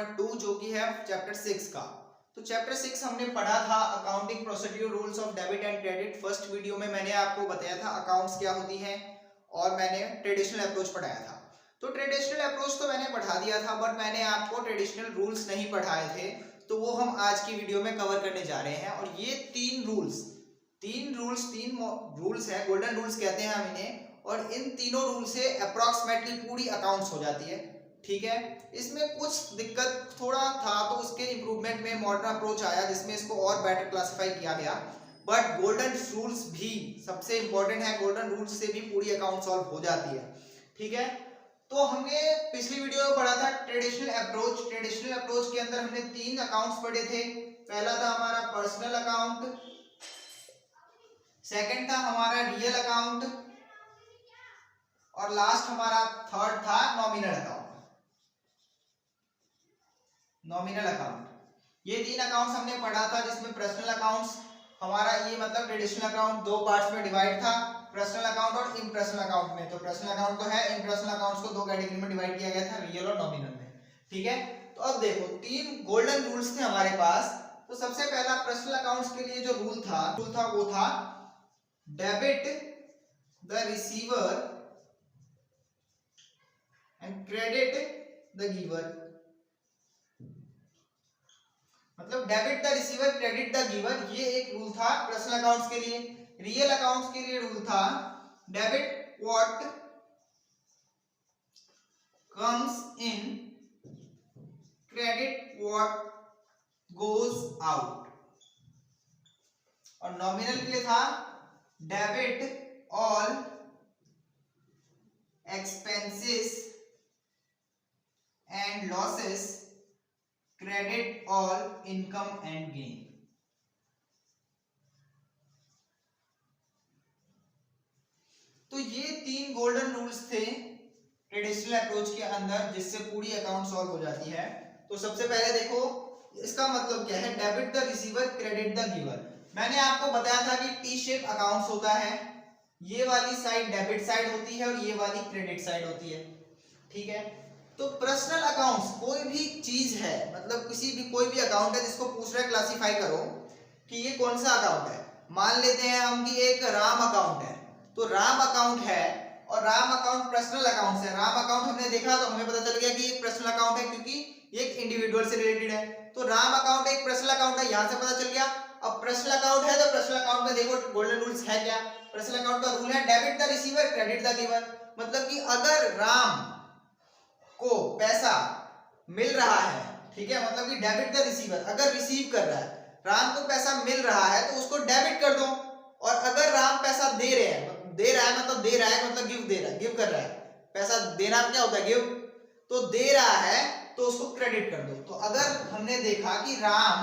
Number 2 जो कि है चैप्टर 6 का। तो चैप्टर 6 हमने पढ़ा था accounting procedure rules of debit and credit. First video में मैंने आपको बताया था अकाउंट्स क्या होती है और मैंने ट्रेडिशनल अप्रोच पढ़ाया था। तो ट्रेडिशनल अप्रोच तो मैंने पढ़ा दिया था, बट मैंने आपको ट्रेडिशनल रूल्स नहीं पढ़ाए थे, तो वो हम आज की वीडियो में कवर करने जा रहे हैं। और ये तीन रूल्स है, गोल्डन रूल्स कहते हैं हम इन्हें, और इन तीनों रूल से अप्रॉक्सीमेटली पूरी अकाउंट्स हो जाती है। ठीक है, इसमें कुछ दिक्कत थोड़ा था तो उसके इम्प्रूवमेंट में मॉडर्न अप्रोच आया जिसमें इसको और बेटर क्लासिफाई किया गया। बट गोल्डन रूल्स भी सबसे इंपॉर्टेंट है, गोल्डन रूल्स से भी पूरी अकाउंट सॉल्व हो जाती है। ठीक है, तो हमने पिछली वीडियो में पढ़ा था ट्रेडिशनल अप्रोच। ट्रेडिशनल अप्रोच के अंदर हमने तीन अकाउंट्स पढ़े थे। पहला था हमारा पर्सनल अकाउंट, सेकंड था हमारा रियल अकाउंट, और लास्ट हमारा थर्ड था नॉमिनल अकाउंट। ये तीन अकाउंट्स हमने पढ़ा था, जिसमें पर्सनल अकाउंट्स हमारा ये मतलब ट्रेडिशनल अकाउंट दो पार्ट्स में डिवाइड था, पर्सनल अकाउंट और इम्पर्सनल अकाउंट में। तो पर्सनल अकाउंट तो है, इम्पर्सनल अकाउंट्स को दो कैटेगरी में डिवाइड किया गया था, रियल और नॉमिनल में। ठीक है, तो अब देखो तीन गोल्डन रूल्स थे हमारे पास। तो सबसे पहला पर्सनल अकाउंट्स के लिए जो रूल था वो था debit the receiver and credit the giver. मतलब debit the receiver credit the giver, ये एक रूल था पर्सनल अकाउंट्स के लिए। रियल अकाउंट्स के लिए रूल था debit what comes in credit what goes out. और नॉमिनल के लिए था debit all expenses and losses credit all income and gain. तो ये तीन गोल्डन रूल्स थे ट्रेडिशनल अप्रोच के अंदर, जिससे पूरी अकाउंट सॉल्व हो जाती है। तो सबसे पहले देखो इसका मतलब क्या है, debit the receiver credit the giver. मैंने आपको बताया था कि टी शेप अकाउंट्स होता है, ये वाली साइड डेबिट साइड होती है और ये वाली क्रेडिट साइड होती है। ठीक है, तो पर्सनल अकाउंट्स कोई भी चीज है, मतलब कोई भी अकाउंट है जिसको पूछ रहा है क्लासिफाई करो कि ये कौन सा अकाउंट है। मान लेते हैं हम कि एक राम अकाउंट है, तो राम अकाउंट है और राम अकाउंट पर्सनल अकाउंट है। राम अकाउंट हमने देखा तो हमें पता चल गया कि एक पर्सनल अकाउंट है, क्योंकि ये एक इंडिविजुअल से रिलेटेड है। तो राम अकाउंट एक पर्सनल अकाउंट है, यहां से पता चल गया। अब पर्सनल अकाउंट है तो पर्सनल अकाउंट में देखो गोल्डन रूल्स है क्या। पर्सनल अकाउंट का रूल है debit the receiver credit the giver. मतलब कि अगर राम को पैसा मिल रहा है, ठीक है, मतलब कि डेबिट द रिसीवर अगर रिसीव कर रहा है, राम को पैसा मिल रहा है तो उसको डेबिट कर दो। और अगर राम पैसा दे रहा है मतलब गिव कर रहा है। पैसा देना क्या होता है, गिव, तो दे रहा है तो उसको क्रेडिट कर दो। तो अगर हमने देखा कि राम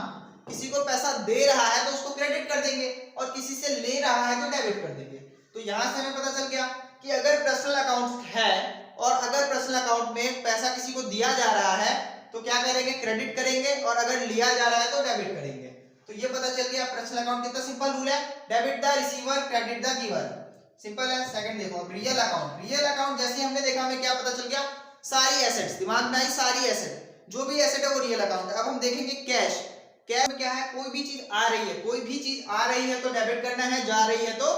किसी को पैसा दे रहा है तो उसको क्रेडिट कर देंगे, और किसी से ले रहा है तो डेबिट कर देंगे। तो यहां से हमें पता चल गया कि अगर पर्सनल अकाउंट है और अगर पर्सनल अकाउंट में पैसा किसी को दिया जा रहा है तो क्या करेंगे, क्रेडिट करेंगे, और अगर लिया जा रहा है तो डेबिट करेंगे। तो ये पता चल गया पर्सनल अकाउंट कितना सिंपल रूल है, debit the receiver credit the giver, simple है। सेकंड देखो अब रियल अकाउंट जैसे हमने देखा हमें क्या पता चल गया, सारी एसेट्स दिमाग में आई, सारी एसेट जो भी एसेट है वो रियल अकाउंट है। अब हम देखेंगे कैश में क्या है, कोई भी चीज आ रही है तो डेबिट करना है, जा रही है तो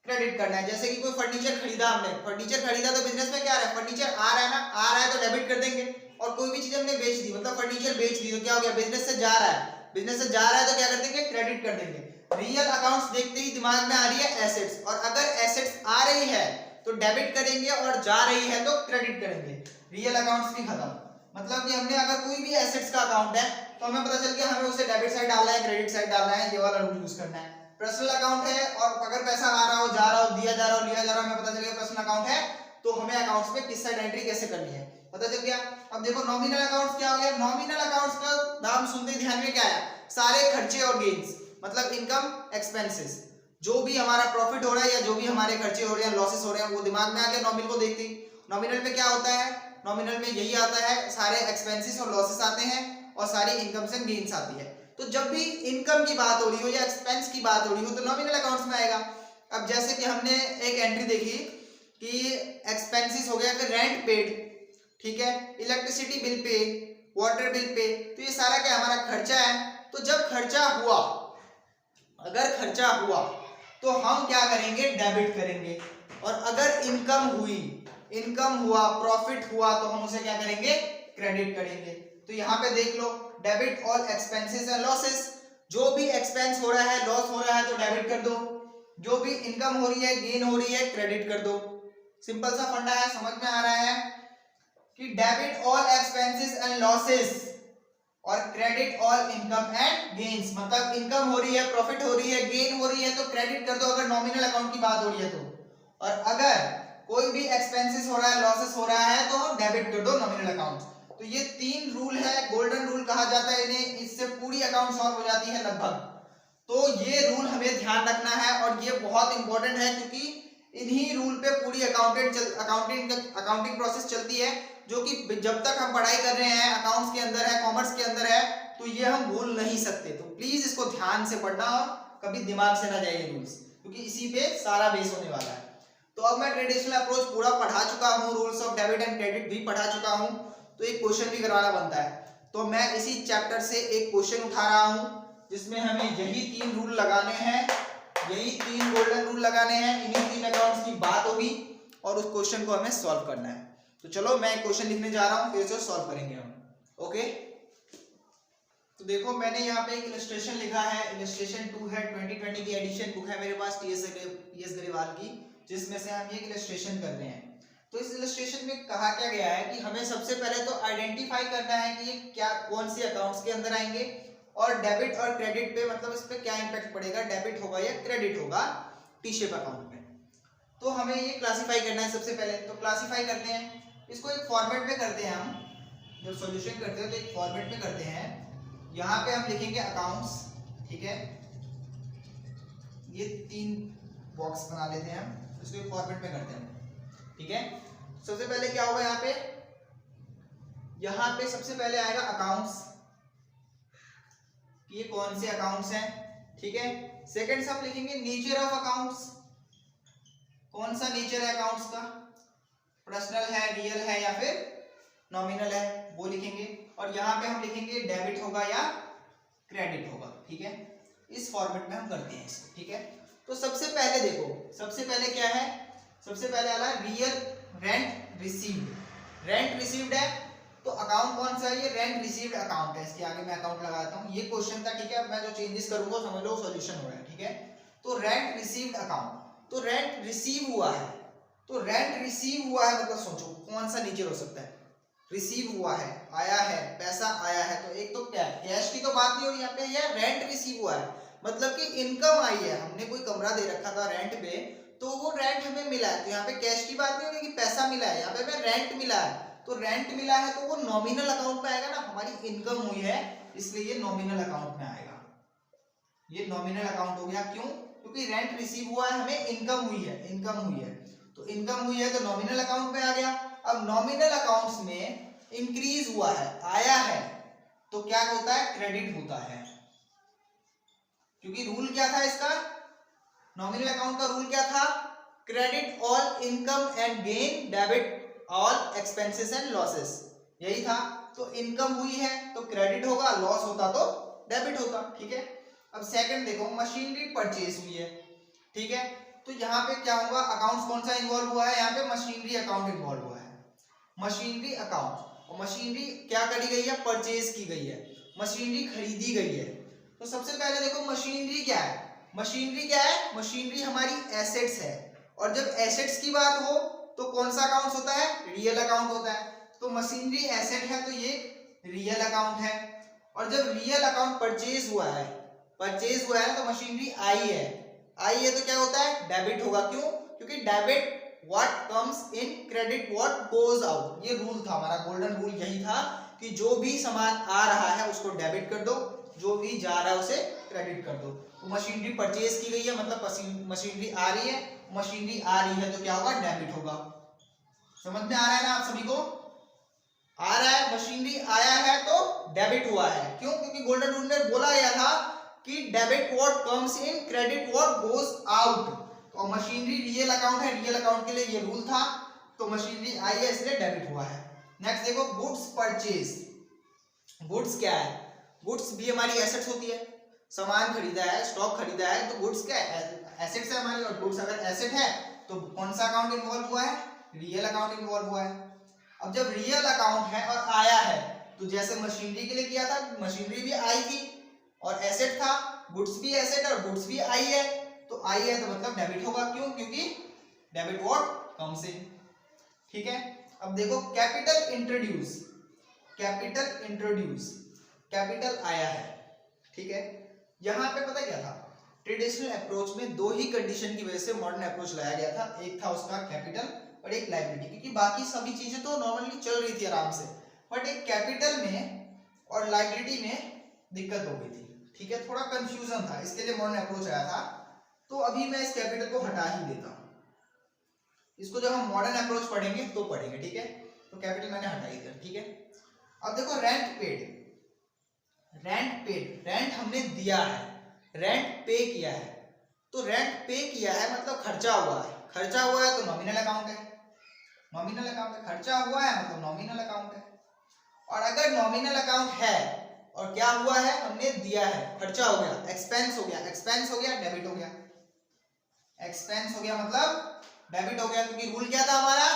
क्रेडिट करना है। जैसे कि कोई फर्नीचर खरीदा तो बिजनेस में क्या आ रहा है, फर्नीचर आ रहा है तो डेबिट कर देंगे। और कोई भी चीज हमने बेच दी, मतलब फर्नीचर बेच दी, तो क्या हो गया, बिजनेस से जा रहा है तो क्या कर देंगे, क्रेडिट कर देंगे। रियल अकाउंट्स देखते ही दिमाग में आ रही है एसेट्स, और अगर एसेट्स आ रही है तो डेबिट करेंगे और जा रही है तो क्रेडिट करेंगे। रियल अकाउंट्स भी खत्म। मतलब कि हमने अगर कोई भी एसेट्स का अकाउंट है तो हमें पता चल गया हमें उसे डेबिट साइड डालना है, क्रेडिट साइड डालना है, ये वाला रूल यूज करना है। पर्सनल अकाउंट है और अगर पैसा आ रहा हो, जा रहा हो, दिया जा रहा हो, लिया जा रहा हो, हमें पता चल गया पर्सनल अकाउंट है, तो हमें अकाउंट्स में किस साइड एंट्री कैसे करनी है पता चल गया। अब देखो नॉमिनल अकाउंट्स क्या हो गया, नॉमिनल अकाउंट्स का नाम सुनते ही ध्यान में क्या आया, सारे खर्चे और गेन्स, मतलब इनकम एक्सपेंसेस, जो भी हमारा प्रॉफिट हो रहा है या जो भी हमारे खर्चे हो रहे हैं, लॉसेस हो रहे हैं, वो दिमाग में आ गया नॉमिनल को देखते ही। नॉमिनल में क्या होता है, नॉमिनल में यही आता है, सारे एक्सपेंसेस और लॉसेस आते हैं और सारी इनकम्स एंड गेन्स आती है। तो जब भी इनकम की बात हो रही हो या एक्सपेंस की बात हो रही हो तो नॉमिनल अकाउंट्स में आएगा। अब जैसे कि हमने एक एंट्री देखी कि एक्सपेंसेस हो गया, फिर रेंट पेड, ठीक है, electricity bill pay, water bill pay, तो ये सारा क्या हमारा खर्चा है। तो जब खर्चा हुआ, अगर खर्चा हुआ तो हम क्या करेंगे, डेबिट करेंगे। और अगर इनकम हुई, इनकम हुआ, प्रॉफिट हुआ, तो हम उसे क्या करेंगे, क्रेडिट करेंगे। तो यहाँ पे देख लो, debit all expenses and losses, जो भी एक्सपेंस हो रहा है, लॉस हो रहा है, तो डेबिट कर दो। जो भी इनकम हो रही है, गेन हो रही है, क्रेडिट कर दो। सिंपल सा फंडा है, समझ में आ रहा है कि debit all expenses and losses और credit all income and gains, मतलब इनकम हो रही है, प्रॉफिट हो रही है, गेन हो रही है, तो क्रेडिट कर दो अगर नॉमिनल अकाउंट की बात हो रही है तो। और अगर कोई भी एक्सपेंसेस हो रहा है, लॉसेस हो रहा है, तो डेबिट कर दो नॉमिनल अकाउंट। तो ये 3 रूल है, गोल्डन रूल कहा जाता है इन्हें, इससे पूरी अकाउंट सॉल्व हो जाती है लगभग। तो ये रूल हमें ध्यान रखना है और ये बहुत इंपॉर्टेंट है, क्योंकि इन्हीं रूल पे पूरी अकाउंटिंग प्रोसेस चलती है, जो कि जब तक हम पढ़ाई कर रहे हैं, अकाउंट्स के अंदर है, कॉमर्स के अंदर है, तो ये हम भूल नहीं सकते। तो प्लीज इसको ध्यान से पढ़ना और कभी दिमाग से ना जाए ये रूल्स, क्योंकि इसी पे सारा बेस होने वाला है। तो अब मैं ट्रेडिशनल अप्रोच पूरा पढ़ा चुका हूँ, rules of debit and credit भी पढ़ा चुका हूँ, तो एक क्वेश्चन भी करवाना बनता है। तो मैं इसी चैप्टर से एक क्वेश्चन उठा रहा हूँ, जिसमें हमें यही 3 रूल लगाने हैं, यही 3 गोल्डन रूल लगाने हैं, इन्हीं 3 अकाउंट्स की बात होगी और उस क्वेश्चन को हमें सॉल्व करना है। तो चलो मैं क्वेश्चन लिखने जा रहा हूँ, फिर से सॉल्व करेंगे हम। ओके, तो देखो मैंने यहाँ पे एक इलस्ट्रेशन लिखा है, इलस्ट्रेशन 2 है, 2020 की एडिशन बुक है मेरे पास, टीएस ग्रेवाल की, जिसमें से हम ये इलस्ट्रेशन कर रहे हैं। तो इस इलस्ट्रेशन में कहा क्या गया है कि हमें सबसे पहले तो आइडेंटिफाई करना है कि ये क्या, कौन सी अकाउंट्स के अंदर आएंगे, और डेबिट और क्रेडिट पे, मतलब इस पे क्या इंपैक्ट पड़ेगा, डेबिट होगा या क्रेडिट होगा टी शेप अकाउंट में। तो हमें ये क्लासिफाई करना है सबसे पहले। तो क्लासिफाई करते हैं, इसको एक फॉर्मेट में करते हैं हम, जब सॉल्यूशन करते हैं तो एक फॉर्मेट में करते हैं। यहाँ पे हम लिखेंगे अकाउंट्स, ठीक है, ये 3 बॉक्स बना लेते हैं हम, इसको एक फॉर्मेट में करते हैं, ठीक है। सबसे पहले क्या होगा, यहाँ पे सबसे पहले आएगा अकाउंट्स, ये कौन से अकाउंट्स हैं, ठीक है। सेकंड से हम लिखेंगे नेचर ऑफ अकाउंट्स, कौन सा नेचर है अकाउंट्स का, पर्सनल है, रियल है या फिर नॉमिनल है, वो लिखेंगे। और यहाँ पे हम लिखेंगे डेबिट होगा या क्रेडिट होगा, ठीक है। इस फॉर्मेट में हम करते हैं इसको, ठीक है। तो सबसे पहले देखो, सबसे पहले क्या है, सबसे पहले वाला real rent received, rent received है, तो अकाउंट कौन सा है, ये रेंट रिसीव्ड अकाउंट है। इसके आगे मैं अकाउंट लगाता हूँ, ये क्वेश्चन था, ठीक है। मैं जो चेंजेस करूंगा समझ लो सॉल्यूशन हो रहा है, ठीक है। तो रेंट रिसीव्ड अकाउंट, तो रेंट रिसीव हुआ है, तो रेंट रिसीव हुआ है मतलब सोचो कौन सा नेचर हो सकता है, रिसीव हुआ है, आया है, पैसा आया है, तो एक तो क्या है, कैश की तो बात नहीं हो रही यहाँ पे, या रेंट रिसीव हुआ है मतलब कि इनकम आई है, हमने कोई कमरा दे रखा था रेंट पे, तो वो रेंट हमें मिला है, तो यहाँ पे कैश की बात नहीं हो रही कि पैसा मिला है, यहाँ पे हमें रेंट मिला है, तो रेंट मिला है तो वो नॉमिनल अकाउंट में आएगा ना, हमारी इनकम हुई है इसलिए ये नॉमिनल अकाउंट में आएगा, ये नॉमिनल अकाउंट हो गया। क्यों, क्योंकि रेंट रिसीव हुआ है, हमें इनकम हुई है, इनकम हुई है, तो इनकम हुई है तो नॉमिनल अकाउंट में आ गया। अब नॉमिनल अकाउंट्स में इंक्रीज हुआ है, आया है, तो क्या होता है, क्रेडिट होता है, क्योंकि रूल क्या था इसका, नॉमिनल अकाउंट का रूल क्या था, credit all income and gain, debit all expenses and losses, यही था। तो इनकम हुई है तो क्रेडिट होगा, लॉस होता तो डेबिट होता, ठीक है। अब सेकंड देखो, मशीनरी परचेज हुई है, ठीक है, तो यहाँ पे क्या होगा, अकाउंट्स कौन सा इन्वॉल्व हुआ है, यहाँ पे मशीनरी अकाउंट इन्वॉल्व हुआ है, मशीनरी अकाउंट, और मशीनरी क्या करी गई है, परचेज की गई है, मशीनरी खरीदी गई है। तो सबसे पहले देखो मशीनरी क्या है, मशीनरी क्या है, मशीनरी हमारी एसेट्स है, और जब एसेट्स की बात हो तो कौन सा अकाउंट होता है, रियल अकाउंट होता है, तो मशीनरी एसेट है तो ये रियल अकाउंट है। और जब रियल अकाउंट परचेज हुआ है, परचेज हुआ है तो मशीनरी आई है, आई है तो क्या होता है, डेबिट होगा। क्यों, क्योंकि debit what comes in, credit what goes out, ये रूल था हमारा, गोल्डन रूल यही था कि जो भी सामान आ रहा है उसको डेबिट कर दो, जो भी जा रहा है उसे क्रेडिट कर दो। तो मशीनरी परचेज की गई है मतलब मशीनरी आ रही है, मशीनरी आ रही है तो क्या होगा, डेबिट होगा। समझ में आ रहा है ना आप सभी को, आ रहा है, मशीनरी आया है तो डेबिट हुआ है। क्यों, क्योंकि गोल्डन रूल में बोला गया था कि debit what comes in, credit what goes out, और मशीनरी रियल अकाउंट है, रियल अकाउंट के लिए ये रूल था, तो मशीनरी आई है इसलिए डेबिट हुआ है। नेक्स्ट देखो गुड्स परचेज, गुड्स क्या है, गुड्स भी हमारी एसेट्स होती है, सामान खरीदा है, स्टॉक खरीदा है, तो गुड्स क्या है, एसेट्स है हमारी। और गुड्स अगर एसेट है तो कौन सा अकाउंट इन्वॉल्व हुआ है, रियल अकाउंट इन्वॉल्व हुआ है। अब जब रियल अकाउंट है और आया है, तो जैसे मशीनरी के लिए किया था, मशीनरी भी आई थी और एसेट था, गुड्स भी एसेट और गुड्स भी आई है, तो आई है तो मतलब डेबिट होगा। क्यों, क्योंकि डेबिट व्हाट कम्स इन। ठीक है, अब देखो capital introduce, capital introduce, capital आया है। ठीक है, यहां पे पता क्या था, ट्रेडिशनल अप्रोच में दो ही कंडीशन की वजह से मॉडर्न अप्रोच लाया गया था, एक था उसका कैपिटल और एक लायबिलिटी, क्योंकि बाकी सभी चीजें तो नॉर्मली चल रही थी आराम से, बट एक कैपिटल में और लायबिलिटी में दिक्कत हो गई थी। ठीक है, थोड़ा कंफ्यूजन था, इसके लिए मॉडर्न अप्रोच आया था। तो अभी मैं इस कैपिटल को हटा ही देता हूं, इसको जब हम मॉडर्न अप्रोच पढ़ेंगे तो पढ़ेंगे। ठीक है, तो कैपिटल मैंने हटा ही दिया। ठीक है, अब देखो rent paid, rent paid, rent हमने दिया है, रेंट पे किया है, तो रेंट पे किया है मतलब खर्चा हुआ है, खर्चा हुआ है तो नॉमिनल अकाउंट है, नॉमिनल अकाउंट है, खर्चा हुआ है मतलब नॉमिनल अकाउंट है। और अगर नॉमिनल अकाउंट है और क्या हुआ है, हमने दिया है, खर्चा हो गया, एक्सपेंस हो गया, एक्सपेंस हो गया डेबिट हो गया, एक्सपेंस हो गया मतलब डेबिट हो गया, क्योंकि रूल क्या था हमारा,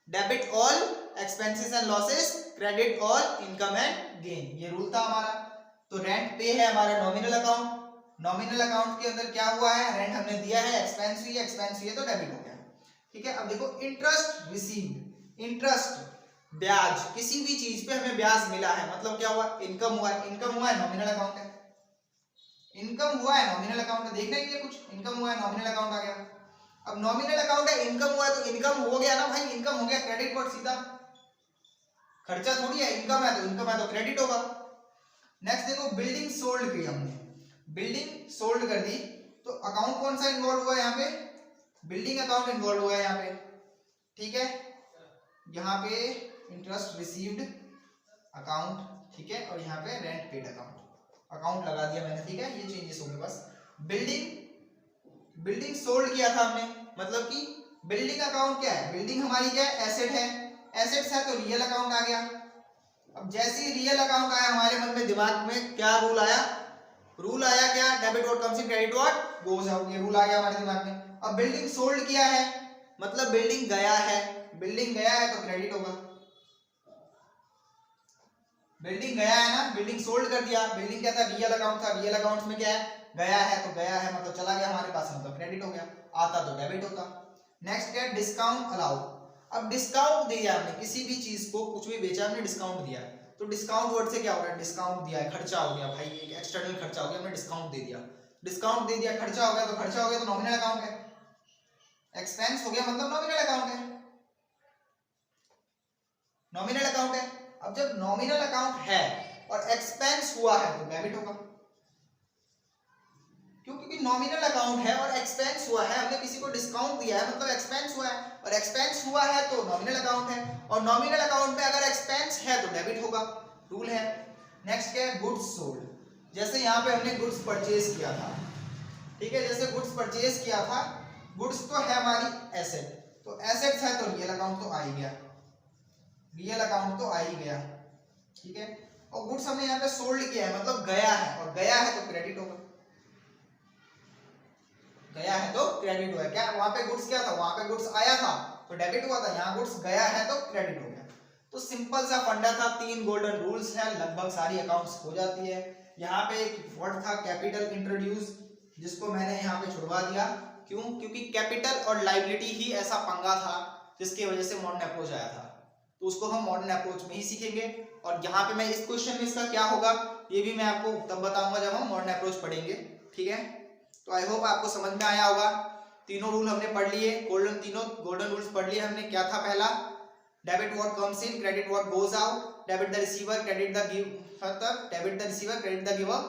debit all expenses and losses, credit all income and gain, ये रूल था हमारा। तो रेंट पे है हमारा नॉमिनल अकाउंट, नॉमिनल अकाउंट के अंदर क्या हुआ है, रेंट हमने दिया है, एक्सपेंस हुई है, एक्सपेंस हुई है तो डेबिट हो गया। ठीक है, अब देखो इंटरेस्ट रिसीव्ड, इंटरेस्ट ब्याज, किसी भी चीज पे हमें ब्याज मिला है मतलब क्या हुआ, इनकम हुआ है, इनकम हुआ है नॉमिनल अकाउंट है, इनकम हुआ है नॉमिनल अकाउंट है, देखने के लिए कुछ इनकम हुआ है नॉमिनल अकाउंट आ गया। अब नॉमिनल अकाउंट है, इनकम हुआ है तो इनकम हो गया ना भाई, इनकम हो गया, क्रेडिट वर्ड सीधा, खर्चा थोड़ी है, इनकम है तो क्रेडिट होगा। नेक्स्ट देखो बिल्डिंग सोल्ड की हमने, बिल्डिंग सोल्ड कर दी, तो अकाउंट कौन सा इन्वॉल्व हुआ है यहाँ पे, बिल्डिंग अकाउंट इन्वॉल्व हुआ है यहाँ पे। ठीक है, यहाँ पे इंटरेस्ट रिसीव्ड अकाउंट, ठीक है, और यहाँ पे रेंट पेड अकाउंट लगा दिया मैंने। ठीक है, ये चेंजेस होंगे बस। बिल्डिंग सोल्ड किया था हमने, मतलब कि बिल्डिंग अकाउंट क्या है, बिल्डिंग हमारी क्या है, एसेट है, एसेट्स है तो रियल अकाउंट आ गया। अब जैसे ही रियल अकाउंट आया हमारे मन में, दिमाग में क्या रूल आया, रूल आया क्या, debit what comes in, credit what goes out, ये रूल आ गया हमारे दिमाग में। अब बिल्डिंग सोल्ड किया है मतलब बिल्डिंग गया है, बिल्डिंग गया है तो क्रेडिट होगा, बिल्डिंग गया है ना, बिल्डिंग सोल्ड कर दिया, बिल्डिंग क्या था, रियल अकाउंट था, रियल अकाउंट में क्या है, गया है, तो गया है मतलब चला गया हमारे पास, मतलब क्रेडिट हो गया, आता तो डेबिट होता। नेक्स्ट क्या है, डिस्काउंट अलाउ। अब डिस्काउंट दिया हमने, किसी भी चीज को कुछ भी बेचा हमने, डिस्काउंट दिया, तो डिस्काउंट वर्ड से क्या हो रहा है, डिस्काउंट दिया है, खर्चा हो गया भाई, एक एक्सटर्नल खर्चा हो गया, हमने डिस्काउंट दे दिया, डिस्काउंट दे दिया, खर्चा हो गया, तो खर्चा हो गया तो नॉमिनल अकाउंट है, एक्सपेंस हो गया मतलब नॉमिनल अकाउंट है, नॉमिनल अकाउंट है। अब जब नॉमिनल अकाउंट है और एक्सपेंस हुआ है तो डेबिट होगा, क्योंकि नॉमिनल अकाउंट है और एक्सपेंस हुआ है, हमने किसी को डिस्काउंट दिया है मतलब एक्सपेंस हुआ है, और एक्सपेंस हुआ है तो नॉमिनल अकाउंट है, और नॉमिनल अकाउंट में अगर एक्सपेंस है तो डेबिट होगा, रूल है। नेक्स्ट क्या है, गुड्स सोल्ड, जैसे यहाँ पे हमने गुड्स परचेज किया था, ठीक है, जैसे गुड्स परचेज किया था, गुड्स तो है हमारी एसेट, तो एसेट्स है तो रियल अकाउंट तो आ ही गया, रियल अकाउंट तो आ ही गया। ठीक है, और गुड्स हमने यहाँ पे सोल्ड किया है मतलब गया है, और गया है तो क्रेडिट होगा, गया है तो क्रेडिट हुआ। क्या वहां पे गुड्स क्या था, वहां पे गुड्स आया था तो डेबिट हुआ था, यहाँ गुड्स गया है तो क्रेडिट हो गया। तो सिंपल सा फंडा था, 3 गोल्डन रूल्स हैं, लगभग सारी अकाउंट्स हो जाती है। यहाँ पे एक वर्ड था कैपिटल इंट्रोड्यूस, जिसको मैंने यहाँ पे छुड़वा दिया, क्यों, क्योंकि कैपिटल और लायबिलिटी ही ऐसा पंगा था जिसकी वजह से मॉडर्न अप्रोच आया था, तो उसको हम मॉडर्न अप्रोच में ही सीखेंगे। और यहाँ पे मैं इस क्वेश्चन में इसका क्या होगा ये भी मैं आपको तब बताऊंगा जब हम मॉडर्न अप्रोच पढ़ेंगे। ठीक है, तो आई होप आपको समझ में आया होगा। तीनों रूल हमने पढ़ लिए, तीनों गोल्डन रूल्स पढ़ लिए हमने। क्या था पहला, debit what comes in, credit what goes out, debit the receiver, credit the give, मतलब debit the receiver, credit the giver.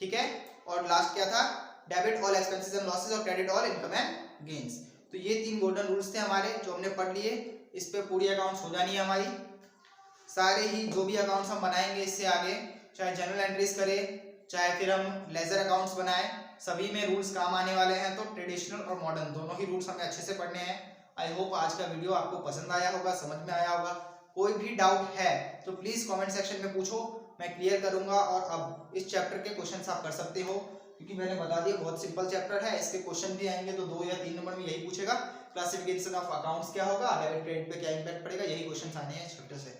ठीक है, और लास्ट क्या था, debit all expenses and losses और credit all income and gains. तो ये 3 golden rules थे हमारे जो हमने पढ़ लिए। इस पे पूरी अकाउंट्स हो जानी है हमारी, सारे ही जो भी अकाउंट्स हम बनाएंगे इससे आगे, चाहे जनरल एंट्रीज करें चाहे फिर हम लेजर अकाउंट्स बनाएं, सभी में रूल्स काम आने वाले हैं। तो ट्रेडिशनल और मॉडर्न दोनों ही रूल्स हमें अच्छे से पढ़ने हैं। आई होप आज का वीडियो आपको पसंद आया होगा, समझ में आया होगा। कोई भी डाउट है तो प्लीज कमेंट सेक्शन में पूछो, मैं क्लियर करूंगा। और अब इस चैप्टर के क्वेश्चंस आप कर सकते हो, क्योंकि मैंने बता दिया बहुत सिंपल चैप्टर है। इसके क्वेश्चन भी आएंगे तो 2 या 3 नंबर में यही पूछेगा, क्लासिफिकेशन ऑफ अकाउंट्स क्या होगा, डेबिट क्रेडिट पे क्या इंपैक्ट पड़ेगा, यही क्वेश्चन आने हैं इस चैप्टर से।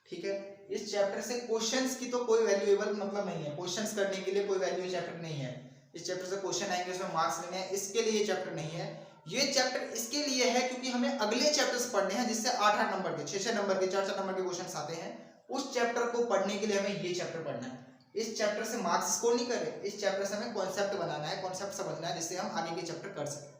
ठीक है, इस चैप्टर से क्वेश्चंस की तो कोई वैल्यूएबल मतलब नहीं है, क्वेश्चंस करने के लिए कोई वैल्यू चैप्टर नहीं है। इस चैप्टर से क्वेश्चन आएंगे, उसमें मार्क्स लेने हैं, इसके लिए ये चैप्टर नहीं है। ये चैप्टर इसके लिए है क्योंकि हमें अगले चैप्टर्स पढ़ने हैं जिससे 8-8 नंबर के, 6-6 नंबर के, 4-4 नंबर के क्वेश्चंस आते हैं। उस चैप्टर को पढ़ने के लिए हमें ये चैप्टर पढ़ना है। इस चैप्टर से मार्क्स स्कोर नहीं कर रहे, इस चैप्टर से हमें कॉन्सेप्ट बनाना है, कॉन्सेप्ट समझना है जिससे हम आगे के चैप्टर कर सकें।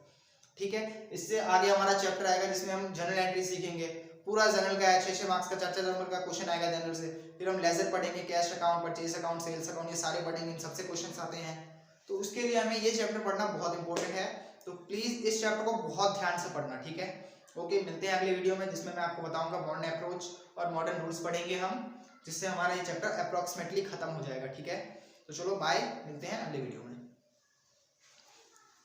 ठीक है, इससे आगे हमारा चैप्टर आएगा जिसमें हम जनरल एंट्री सीखेंगे, पूरा जनरल का है, 6-6 मार्क्स का 4-4 नंबर का क्वेश्चन आएगा जनरल से। फिर हम लेजर पढ़ेंगे, cash account, purchase account, sales account, ये सारे पढ़ेंगे, इन सबसे क्वेश्चन आते हैं। तो उसके लिए हमें ये चैप्टर पढ़ना बहुत इंपॉर्टेंट है, तो प्लीज इस चैप्टर को बहुत ध्यान से पढ़ना। ठीक है, ओके, मिलते हैं अगले वीडियो में जिसमें मैं आपको बताऊंगा मॉडर्न अप्रोच और मॉडर्न रूल्स पढ़ेंगे हम, जिससे हमारा ये चैप्टर अप्रोक्सीमेटली खत्म हो जाएगा। ठीक है, तो चलो बाय, मिलते हैं अगले वीडियो में।